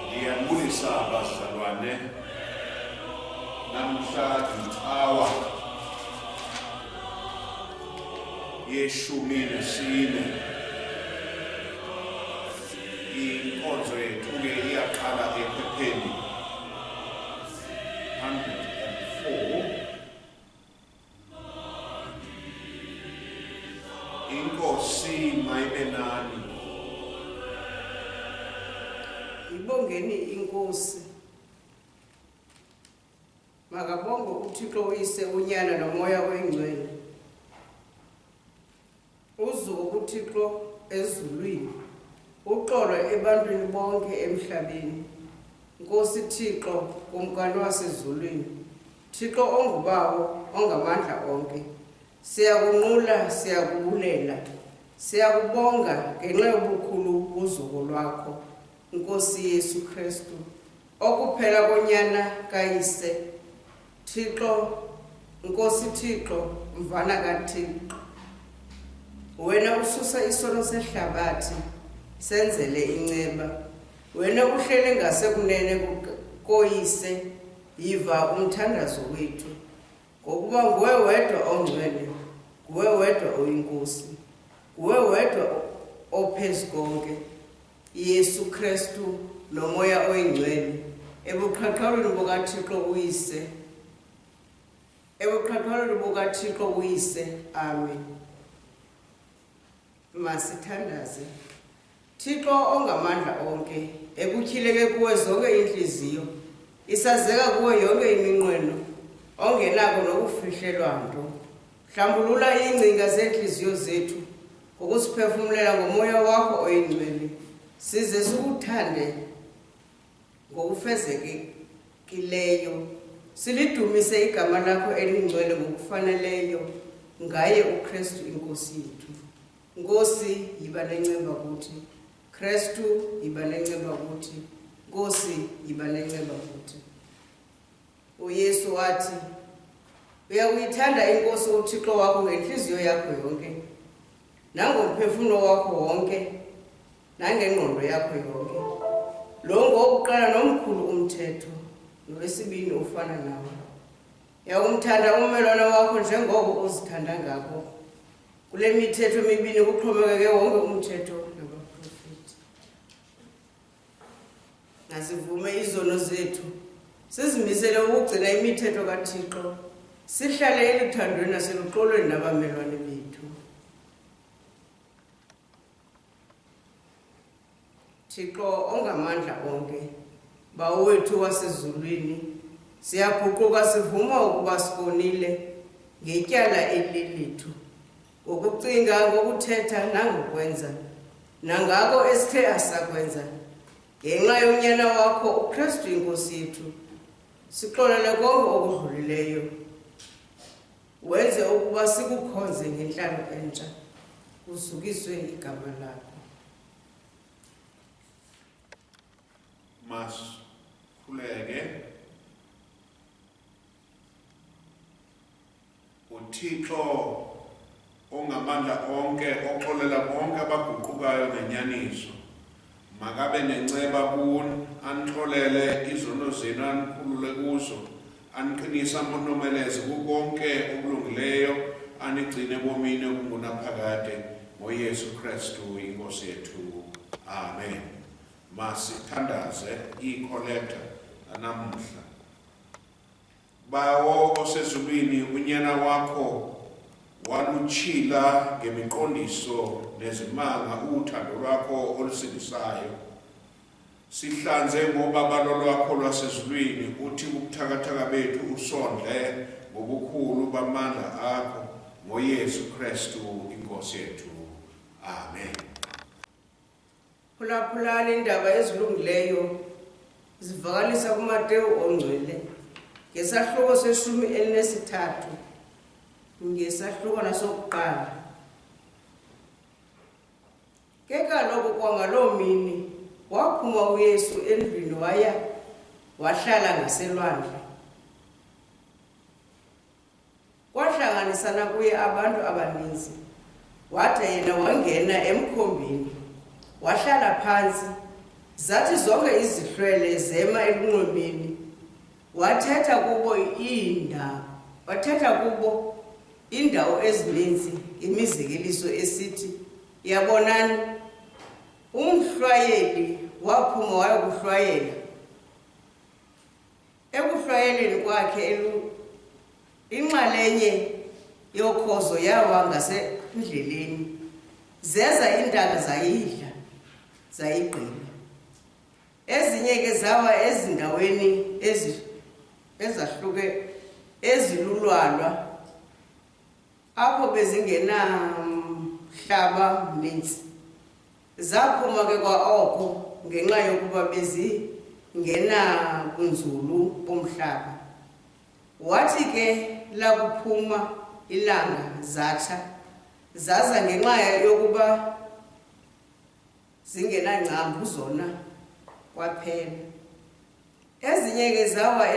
Ngiyabulisa abazalwane namhla intawa ye-14 inkonzo yethu ke iyaqala ephepheni 104 Inkosi mayibenani. Ibongeni inkosi. Makabonge uThixo uyise unyana nomoya oyingcwele. Uzuko uThixo ezulwini. Uxolo ebantwini bonke emhlabeni. Nkosi Thixo kumkani wasezulwini. Thixo ongubawo ongamandla onke. Siyakunqula siyakubulela. Siyakubonga ngenxa yobukhulu buzuko lwakho. Nkosi Yesu Kristu okuphela konyana kayise Thixo Nkosi Thixo mvana kaThixo wena ususa isono sehlabathi senzele inceba wena uhlele ngasekunene koyise yiva umthandazo wethu ngokuba nguwe wedwa ongcwele nguwe wedwa oyinkosi nguwe wedwa ophezu konke Yesu Kristu nomoya oyingcwele ebuqhaqhalweni bukaThixo uyise amen. Masithandaze. Thixo ongamandla onke ekutyhileke kuwe zonke inhliziyo isazeka kuwe yonke iminqweno ongenako nokufihlelwa nto hlambulula ingcinga zenhliziyo zethu ngokusiphefumulela ngomoya wakho oyingcwele size sikuthande ngokufezekileyo silidumise igama lakho elingcwele ngokufaneleyo ngaye uKristu inkosi yethu. Nkosi yiba nenceba kuthi Kristu yiba nenceba kuthi Nkosi yiba nenceba kuthi. uYesu wathi uyakuyithanda inkosi uThixo wakho ngenhliziyo yakho yonke nangomphefumulo wakho wonke nangengqondo yakho yonke. Lo ngokuqala nomkhulu umthetho nowesibini ufana nawo. Yakumthanda ummelwane wakho njengoko uzithanda ngakho. Kule mithetho emibini kuxhomekeke wonke umthetho nabaprofeti. Nasivume izono zethu sizimisele ukugcina imithetho kaThixo sihlale elithandweni naseluxolweni nabamelwane bethu. Thixo ongamandla onke bawethu wasezulwini siyaguquka sivuma ukuba sikonile ngetyala elilethu ngokucinga ngokuthetha nangokwenza nangako esithe asakwenza ngenxa yonyana wakho uKristu inkosi yethu sixolele konke okudlulileyo wenze ukuba sikukhonze ngenhlalo entsha kuzukiswe igama lakho. Masikhuleke. uThixo ongamandla onke oxolela bonke abaguqukayo ngenyaniso makabe nenceba kuni anixolele izono zenu anikhulule kuzo aniqinisa amonomeleze kukonke okulungileyo anigcine bomini okungunaphakade ngoYesu Kristu inkosi yethu amen. Masithandaze icollector namuhla. Bawo osezulwini unyana wakho walutshila ngemiqondiso nezimanga uthando lwakho olusindisayo. Sihlanze ngobabalo lwakho lwasezulwini uthi ubuthakathaka bethu usondle ngobukhulu bamandla akho ngoYesu Kristu inkosi yethu amen. Phulaphulani indaba ezilungileyo zivakalisa kuMateyu ongcwele ngesahluko se-13 ngesahluko nasokuqala. Ke kaloku kwangaloo mini waphuma uYesu endlwini wahlala ngaselwandle. Kwahlanganisana kuye abantu abaninzi wathi yena wangena emkhombeni wahlala phansi zathi zonke izihlwele zema elunxwemeni, wathetha kubo indawo ezininzi ngemizekeliso esithi, yabonani, umhlwayeli waphuma wayokuhlwayela. Ekuhlwayeleni kwakhe inxalenye yokhozo yawa ngasendleleni, zeza iintaka zayidla, zayigqiba. Ezinye ke zawa ezindaweni ezahluke ezilulwalwa, apho bezingenamhlaba mninzi. Zaphuma ke kwa oko ngenxa yokuba bezingenabunzulu bomhlaba. Wathi ke lakuphuma ilanga zatsha, zaza ngenxa yokuba zingenangcambu zona kwaphela. Ezinye ke zawa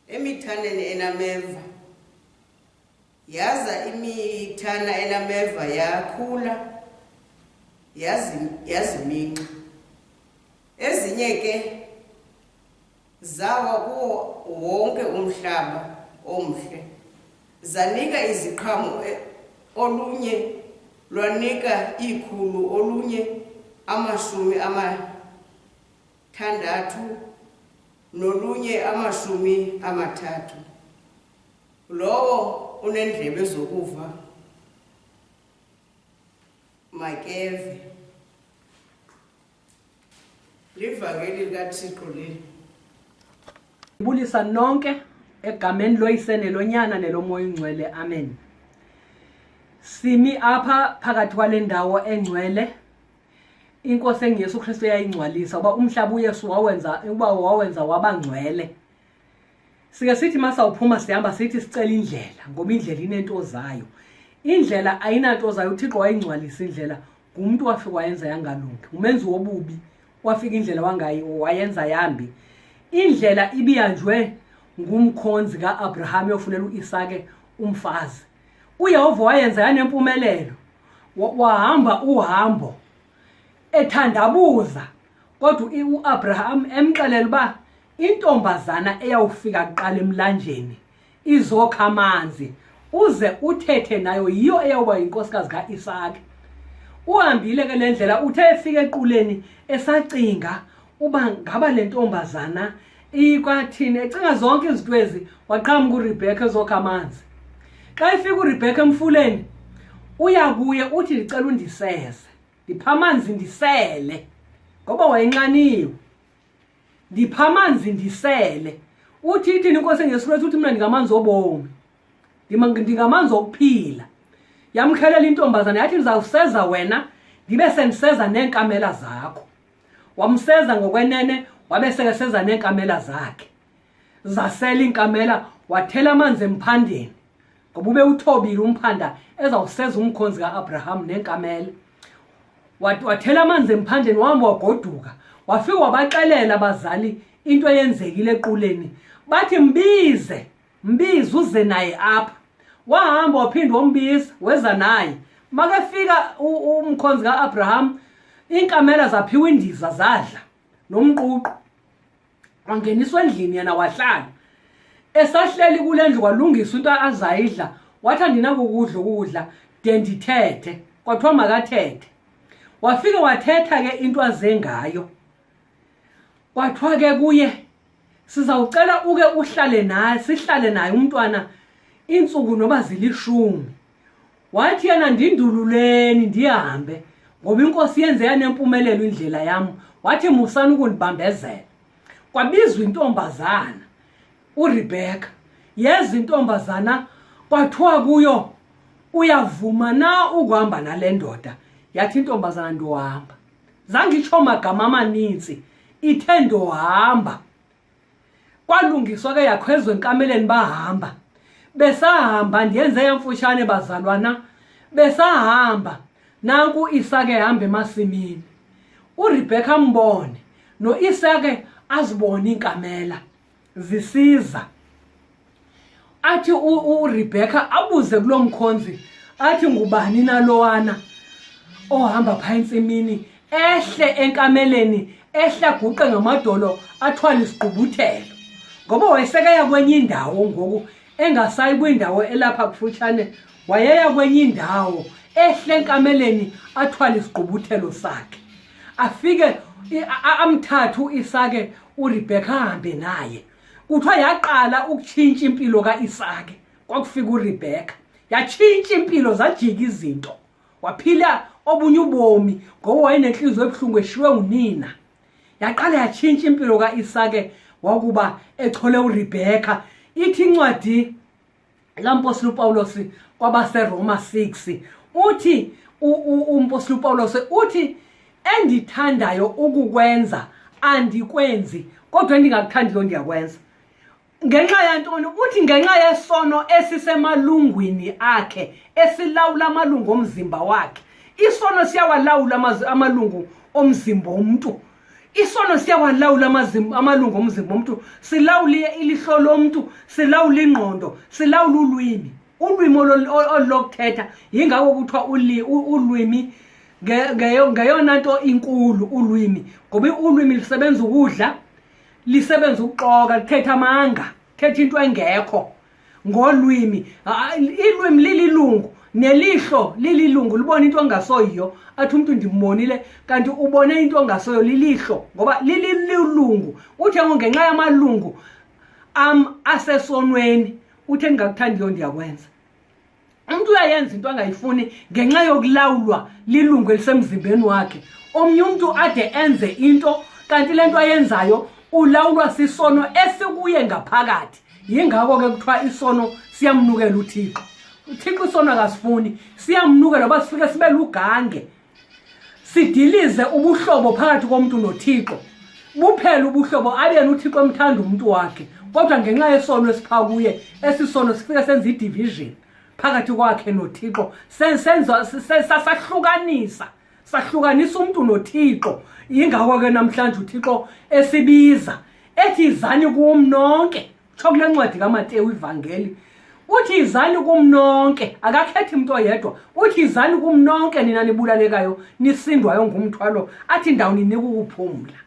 emithaneni enameva, yaza imithana enameva yakhula, yaziminxa. Ezinye ke zawa kuwo wonke umhlaba omhle, zanika iziqhamo, olunye lwanika 100, olunye 60, nolunye 30. Lowo unendlebe zokuva makeve. Livangeli likaThixo leli. Bulisa nonke egameni loyisene lonyana nelomoya ingcwele. Amen. Simi apha phakathi kwale ndawo engcwele. Inkosi enguYesu Kristu yayingcwalisa uba umhlaba uYesu wawenza wabangcwele. Sike sithi masawuphuma sihamba sithi sicela indlela, ngoba indlela inento zayo. Indlela ayinanto zayo, uThixo wayingcwalisa indlela. Ngumuntu wafika wayenza yangalungi, umenzi wobubi wafika indlela wayenza yambi. Indlela ibiyanjwe ngumkhonzi kaAbraham yofunela uIsake umfazi. uYehova wayenza yanempumelelo, wahamba uhambo ethandabuza, kodwa uAbraham emxelela uba intombazana eyawufika kuqala emlanjeni izokha amanzi uze uthethe nayo, yiyo eyawuba yinkosikazi kaIsake. Uhambile ke le ndlela, uthe efika equleni esacinga uba ngaba le ntombazana ikwathini, ecinga zonke izinto ezi, waqhamuka uRebecca ezokha amanzi. Xa efika uRebecca emfuleni, uya kuye uthi ndicela undiseze, ndipha amanzi ndisele, ngoba wayinqaniwe. Ndipha amanzi ndisele. Uthi ithini inkosi engeyesu Kristu? Uthi mna ndingamanzi obomi, ndingamanzi okuphila. Yamkhelela intombazana yathi ndizawuseza wena ndibe sendiseza neenkamela zakho. Wamseza ngokwenene, wabe sekeseza neenkamela zakhe. Zasela iinkamela, wathela amanzi emphandeni, ngoba ube uthobile umphanda ezawuseza umkhonzi kaAbraham neenkamela. Wathela amanzi emphandeni, wahamba wagoduka, wafika wabaxelela abazali into eyenzekile equleni. Bathi mbize uze naye apha. Wahamba waphinde wombiza, weza naye. Makefika umkhonzi kaAbraham, iinkamela zaphiwa indiza zadla nomququ. Wangeniswa endlini yena wahlala. Esahleli kule ndlu kwalungiswa into azayidla. Wathi andinakukudla ukudla de ndithethe, kwathiwa makathethe. Wafika wathetha ke into azengayo. Kwathiwa ke kuye, sizawucela uke uhlale naye, sihlale naye umntwana iintsuku noba zili10. Wathi yena ndindululeni ndihambe, ngoba inkosi yenze yanempumelelo indlela yam. Wathi musani ukundibambezela. Kwabizwa intombazana uRebecca. Yeza intombazana, kwathiwa kuyo, uyavuma na ukuhamba nale ndoda? Yathi intombazana, ndohamba. Zange itsho magama amaninzi, ithe ndohamba. Kwalungiswa ke yakhwezwa enkameleni bahamba. Besahamba, ndiyenze yamfutshane bazalwana, besahamba nanku uIsake ehamba emasimini. uRebecca mbone noIsake azibone iinkamela zisiza. Athi uRebecca abuze kulo mkhonzi, athi ngubani nalowana? ohamba phansi emini ehle enkameleni ehla guqe ngamadolo athwala isigqubuthelo ngoba wayesekeya kwenye indawo ngoku engasayi kwindawo elapha kufutshane wayeya kwenye indawo ehle enkameleni athwala isigqubuthelo sakhe afike amthathu Isake uRebecca ahambe naye kuthiwa yaqala ukutshintsha impilo kaIsake kwakufika uRebecca yatshintsha impilo zajika izinto waphila obunye ubomi ngoba wayenenhliziyo ebuhlungu eshiwe unina yaqala yatshintsha impilo kaIsake wakuba echole uRebecca ithi incwadi kaMpostoli uPawulos kwabaseRoma 6 uthi uMpostoli uPawulos uthi endithandayo ukukwenza andikwenzi kodwa endingakuthandiyo ndiyakwenza ngenxa yantoni uthi ngenxa yesono esisemalungwini akhe esilawula amalungu omzimba wakhe isono siyawalawula amalungu omzimba womuntu isono siyawalawula amalungu omzimba womuntu silawule ilihlo lomuntu silawule ingqondo silawule ulwimi olokuthetha yingakho kuthiwa ulwimi ngeyona nto inkulu ulwimi ngoba ulwimi lisebenza ukudla lisebenza ukuxoka lithetha amanga thetha into engekho ngolwimi ilwimi lililungu nelihlo lililungu libona into engasoyiyo athi umuntu ndimbonile kanti ubone into engasoyo lilihlo ngoba lililungu uthe ngenxa yamalungu asesonweni uthe ndingakuthandiyo ndiyakwenza umuntu uyayenza into angayifuni ngenxa yokulawulwa lilungu elisemzimbeni wakhe omnye umuntu ade enze into kanti lento ayenzayo ulawulwa sisono esikuye ngaphakathi yingakho ke kuthiwa isono siyamnukela uThixo uThixo isono akasifuni siyamnukela ngoba sifike sibe lugange sidilize ubuhlobo phakathi komuntu noThixo buphela ubuhlobo abe uThixo emthanda umuntu wakhe kodwa ngenxa yesono esipha kuye esisono sifike senza idivision phakathi kwakhe noThixo senza sahlukanisa umuntu noThixo yingakho ke namhlanje uThixo esibiza ethi izani kum nonke kule ncwadi kaMateyu ivangeli uthi izani kum nonke akakhethi umuntu oyedwa uthi izani kum nonke nina nibulalekayo nisindwayo ngumthwalo athi ndawo ninika ukuphumla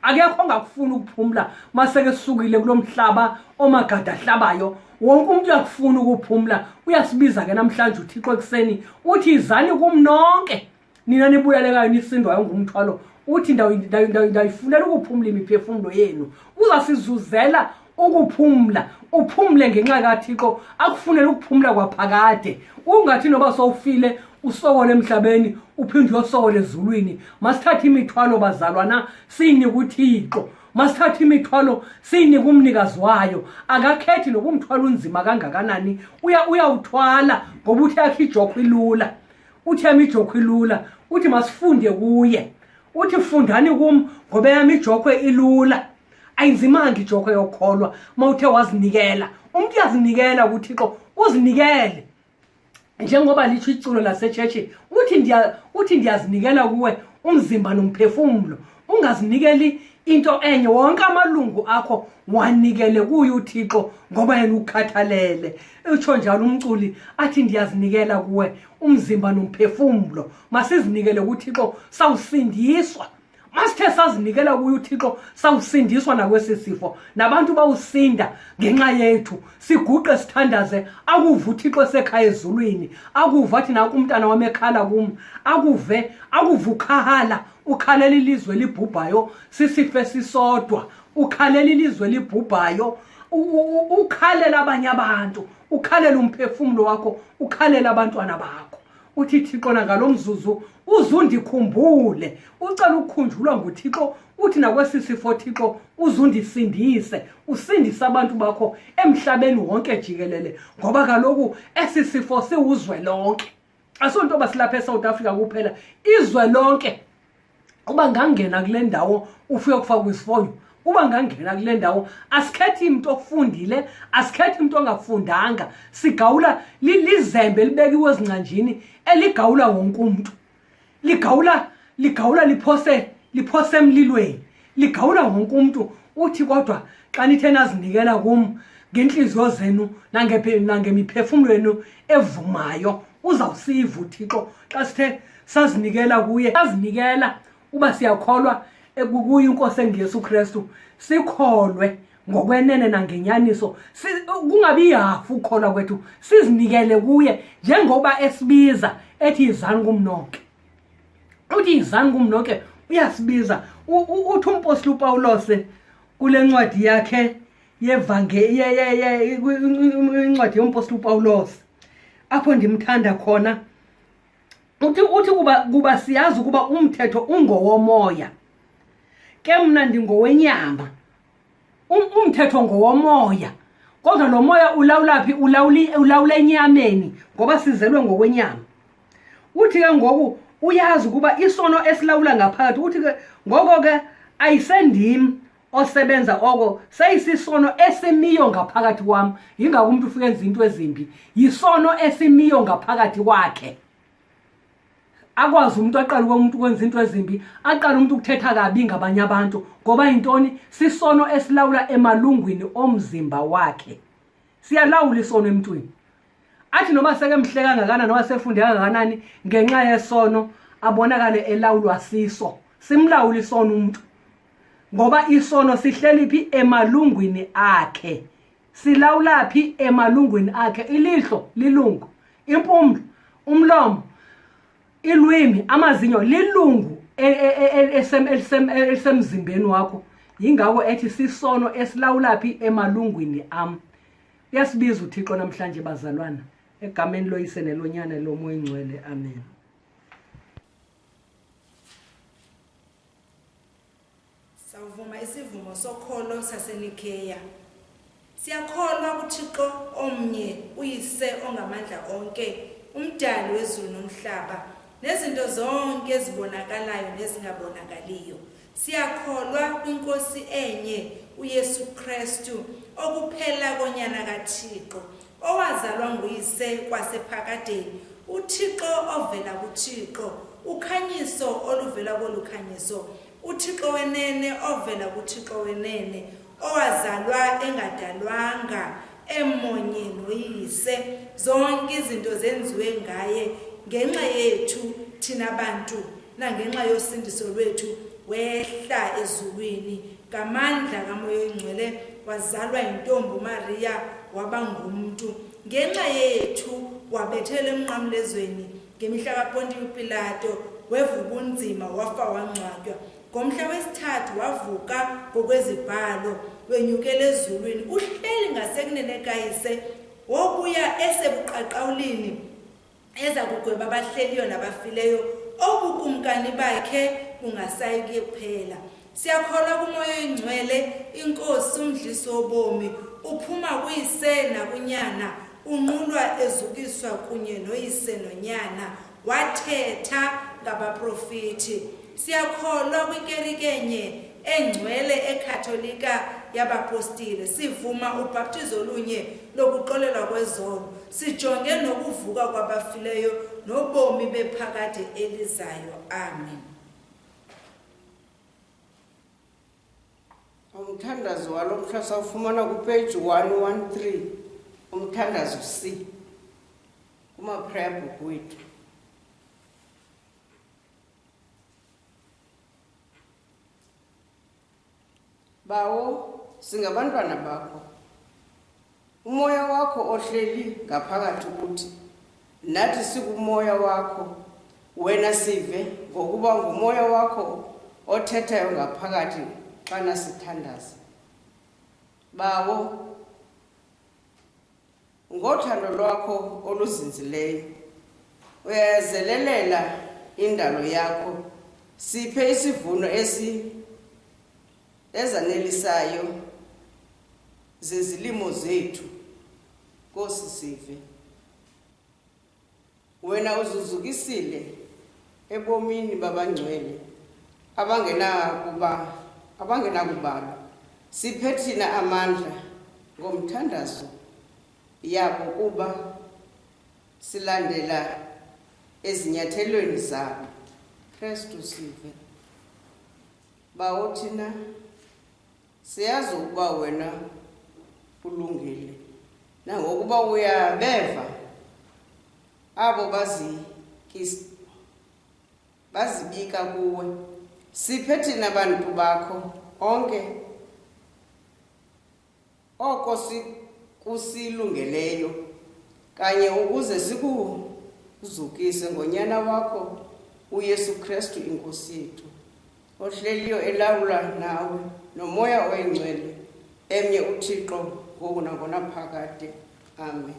akekho ongakufuna ukuphumla maseke sisukile kulomhlaba omagada ahlabayo wonke umuntu uyakufuna ukuphumla uyasibiza ke namhlanje uThixo ekseni uthi izani kum nonke nina nibulalekayo nisindwayo ngumthwalo uthi ndayifunela ukuphumla imiphefumulo yenu uzasizuzela ukuphumla uphumle ngenxa kaThixo akufunela ukuphumla kwaphakade ungathi noba sowufile usokole emhlabeni uphinde uyosokole ezulwini masithathe imithwalo bazalwana siyinike uThixo masithathe imithwalo siyinike umnikazi wayo akakhethi nokumthwala unzima kangakanani uyawuthwala ngoba uthi yakhe ijokho ilula uthi yami ijokho ilula uthi masifunde kuye uthi fundani kum ngoba yami ijokho ilula ayinzimanga ijokho yokholwa mawuthe wazinikela umuntu uyazinikela kuThixo uzinikele njengoba litsho iculo lasechechi uthi ndiyazinikela kuwe umzimba nomphefumulo ungazinikeli into enye wonke amalungu akho wanikele kuye uThixo ngoba yena ukhathalele utsho njalo umculi athi ndiyazinikela kuwe umzimba nomphefumulo masizinikele kuThixo sawusindiswa masithe sazinikela kuye uThixo sawusindiswa nakwesisifo nabantu bawusinda ngenxa yethu siguqe sithandaze akuve uThixo sekhaya ezulwini akuve athi naku umntana wami ekhala kum akuve ukhala ukhalela ilizwe libhubhayo sisife sisodwa ukhalela ilizwe libhubhayo ukhalela abanye abantu ukhalela umphefumulo wakho ukhalela abantwana bakho uthi Thixo ngalomzuzu uzundikhumbule ucela ukukhunjulwa nguThixo uthi nakwesisifo Thixo uzundisindise usindise abantu bakho emhlabeni wonke jikelele ngoba kaloku esisifo siwuzwe lonke asonto basilapha eSouth Africa kuphela izwe lonke uba ngangena kule ndawo ufike kufaka isifonyo uba ngangena kule ndawo asikhethi umuntu ofundile asikhethi umuntu ongafundanga sigawula lizembe libekiwe ezincanjini eligawula wonke umuntu ligawula liphose emlilweni ligawula wonke umuntu uthi kodwa xa nithe nazinikela kum ngenhliziyo zenu nangemiphefumulo yenu evumayo uzawusiva uThixo xa sithe sazinikela kuye, sazinikela uba siyakholwa kuye inkosi enguYesu Kristu, sikholwe ngokwenene nangenyaniso, kungabi hafu ukukholwa kwethu, sizinikele kuye njengoba esibiza ethi izani kumnoke. Uthi izani kumnoke uyasibiza. Uthi umpostoli uPawulos kule ncwadi yakhe incwadi yompostoli uPawulos apho ndimthanda khona, uthi kuba siyazi ukuba umthetho ungowomoya, ke mna ndingowenyama. Umthetho ngowomoya, kodwa lo moya ulawulaphi? Ulawula enyameni, ngoba sizelwe ngokwenyama. Uthi ke ngoku uyazi ukuba isono esilawula ngaphakathi, uthi ke ngoko ke ayisendim osebenza oko, seyisisono esimiyo ngaphakathi kwam. Yingako umuntu ufike enza into ezimbi, yisono esimiyo ngaphakathi kwakhe. Akwazi umuntu aqala umuntu ukwenza into ezimbi, aqala umuntu ukuthetha kabi ngabanye abantu, ngoba yintoni? Sisono esilawula emalungwini omzimba wakhe. Siyalawula isono emntwini. Athi noma seke mhleka kangakanani, noma sefunde kangakanani ngenxa yesono, abonakale elawulwa siso. Simlawula isono umuntu, ngoba isono sihleli phi? Emalungwini akhe. Silawula phi? Emalungwini akhe. Ilihlo lilungu, impumlo, umlomo, ilwimi, amazinyo lilungu elisemzimbeni wakho. Yingako ethi sisono esilawula phi? Emalungwini am. Uyasibiza uThixo namhlanje bazalwana, egameni loYise nelonyana lomoya oyingcwele. Amen. Sawuvuma isivumo sokholo saseNikeya. Siyakholwa kuThixo omnye, uYise ongamandla onke, umdali wezulu nomhlaba, nezinto zonke ezibonakalayo nezingabonakaliyo. Siyakholwa kwinkosi enye, uYesu Kristu, okuphela konyana kaThixo, owazalwa nguyise kwasephakadeni, uThixo ovela kuThixo, ukhanyiso oluvela kolukhanyiso, uThixo wenene ovela kuThixo wenene, owazalwa engadalwanga, emonye noyise. Zonke izinto zenziwe ngaye, ngenxa yethu thina bantu nangenxa yosindiso lwethu wehla ezulwini ngamandla kaMoya oyingcwele, wazalwa yintombi uMariya, waba ngumuntu. Ngenxa yethu wabethela emnqamlezweni ngemihla kaPontiyo uPilato, wevuka unzima, wafa wangcwatywa. Ngomhla wesithathu wavuka ngokwezibhalo, wenyukela ezulwini, uhleli ngasekunene kayise, wobuya esebuqaqawulini eza kugweba abahleliyo nabafileyo, obukumkani bakhe bungasayi kuphela. Siyakholwa kuMoya oyingcwele, inkosi umdlisi wobomi, uphuma kuyise nakunyana, unqulwa ezukiswa kunye noyise nonyana, wathetha ngabaprofiti. Siyakholwa kwikerike engcwele ekatholika yabapostile. Sivuma ubhaptizo olunye lokuqolelwa kwezono. Sijonge nokuvuka kwabafileyo nobomi bephakade elizayo. Amen. Umthandazo walo mhla sawufumana kupage 113, umthandazo C, kuma-prayer book wethu. Bawo, singabantwana bakho. Umoya wakho ohleli ngaphakathi kuthi, nathi sikumoya wakho, wena sive ngokuba ngumoya wakho othethayo ngaphakathi xana sithandaza. Bawo, ngothando lwakho oluzinzileyo, uyazelelela indalo yakho, siphe isivuno ezanelisayo zezilimo zethu. Nkosi sive, wena uzuzukisile ebomini babangcwele abangenakubalwa. Siphe thina amandla ngomthandazo yabo kuba silandela ezinyathelweni zabo. Kristu sive. Bawo thina siyazi ukuba wena ulungile, nangokuba uyabeva abo bazibika kuwe. Siphe thina bantu bakho onke oko kusilungeleyo kanye ukuze sikuzukise ngonyana wakho uYesu Kristu inkosi yethu, ohleliyo elawula nawe nomoya oyingcwele emnye uThixo ngoku nangona phakade. Amen.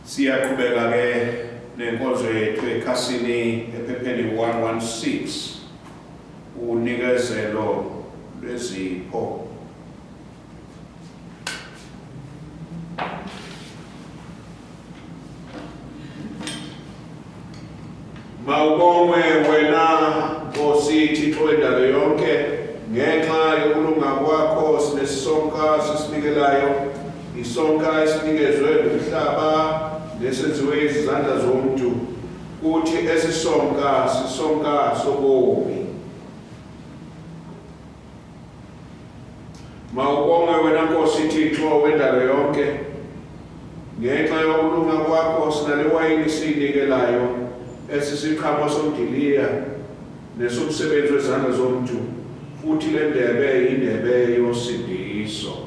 Siyaqhubeka ke nenkonzo yethu ekhasini ephepheni 116 unikezelo lwezipho. Mawubongwe wena Nkosi Thixo wendalo yonke, ngenxa yokulunga kwakho sinesonka sisinikelayo, isonka esinikezwe ngumhlaba nesenziwe izandla zomuntu, kuthi esisonka sisonka sobomi. Mawubongwe wena Nkosi Thixo wendalo yonke, ngenxa yokulunga kwakho sinalewayini siyinikelayo, esisiqhamo somdiliya nesomsebenzi wezandla zomuntu, futhi le ndebe yindebe yosindiso.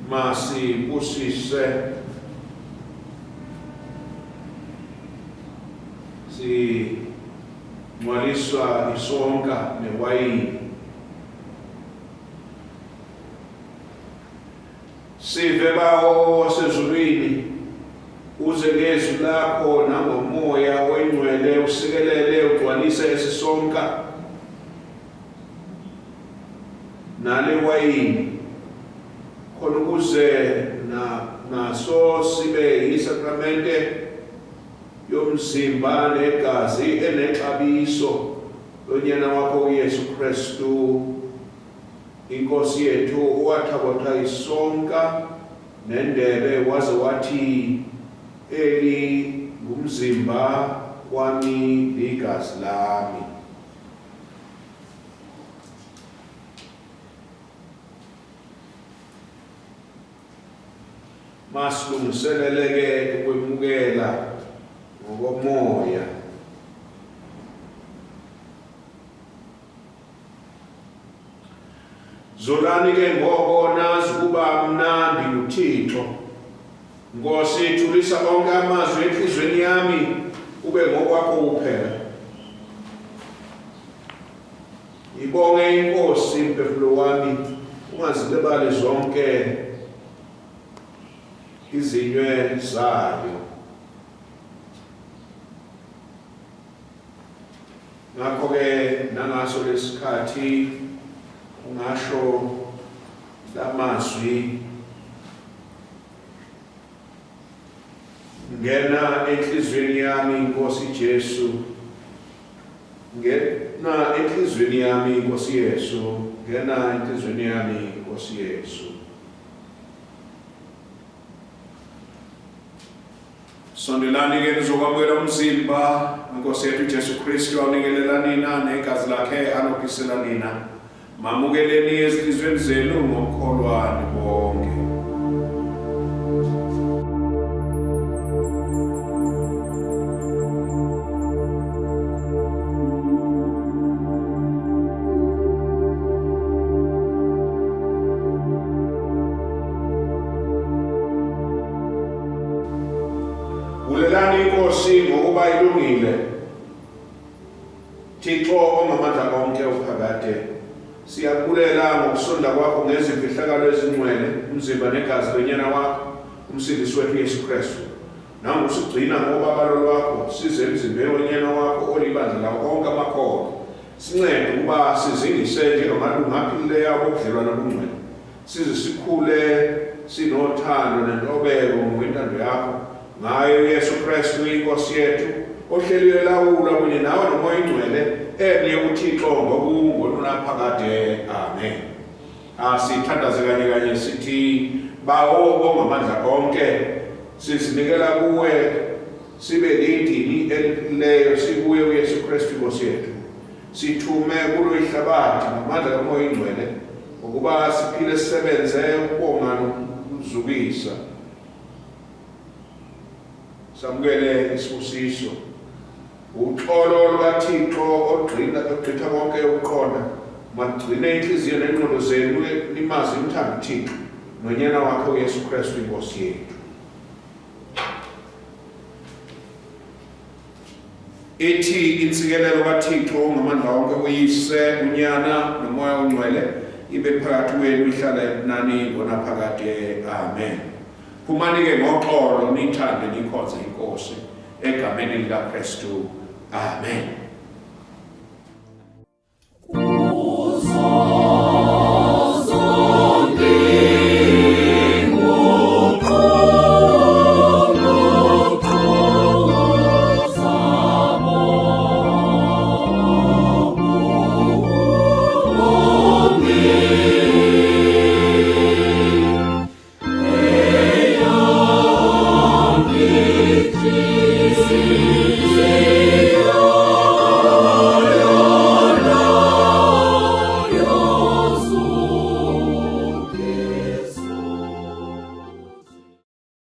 Masibusise ngwaliswa isonka newayini. Sive bawo wasezulwini, uze ngezwi lakho nangomoya oyingcwele usikelele ugcwalise esisonka nale wayini, khona ukuze naso sibe yisakramente yomzimba negazi enexabiso lonyana wakho uYesu Kristu inkosi yethu, owathabotha isonka nendebe waze wathi eli ngumzimba wami ligazi lami. Masilungiseleleke ukwemukela ngokomoya. Zolani ke ngoko nazi ukuba mnandi uThixo. Nkosi thulisa onke amazwi enhlizweni yami ube ngokwakho kuphela. Ibonge inkosi mphefumulo wami, ungazilibali zonke izinywe zayo. Ngakho-ke nangaso lesikhathi ungasho lamazwi, ngena enhlizweni yami Nkosi Jesu, ngena enhlizweni yami Nkosi Yesu, ngena enhlizweni yami Nkosi Yesu. Sondelani ke nizokwamukela umzimba Nkosi yethu Jesu Kristu awunikelela nina negazi lakhe anokhisela nina. Mamukeleni ezinhlizweni zenu ngokukholwa bonke. Ulelani inkosi ngokuba ilungile, Thixo ongamandla konke uphakade. Siyakulela ngokusonda kwakho ngezimfihlakalo ezingcwele, umzimba negazi lonyana wakho umsindisi wethu Yesu Kristu. Nangokusigcina ngobabalo lwakho size emzimbeni wonyana wakho olibandla lawo onke amakholwa. Sincede ukuba sizingise njengamalunga aphilileyo obudlelwano obungcwele, size sikhule sinothando nentobeko ngokwentando yakho ngayo Yesu Kristu inkosi yethu, ohleliyo elawula kunye nawe nomoya oyingcwele emnye uThixo ngokunaphakade. Amen. Sithandaze kanye kanye sithi, bawo ongamandla konke, sizinikela kuwe sibe lidini eliphilileyo, sikuye uYesu Kristu inkosi yethu. Sithume kulo ihlabathi ngamandla kamoya oyingcwele ukuba siphile sisebenze ukubonga ukusizukisa samukele isibusiso uxolo lukaThixo ogqitha konke ukuqonda magcine inhliziyo nengqondo zenu limazi umthanda uThixo nonyana wakhe uYesu Kristu inkosi yethu. Ithi insikelelo kaThixo ngamandla wonke uyise unyana nomoya ongcwele ibe phakathi kwenu ihlala nani ngonaphakade. Amen. Phumani-ke ngoxolo nithande nikhonze inkosi egameni likaKristu. Amen. See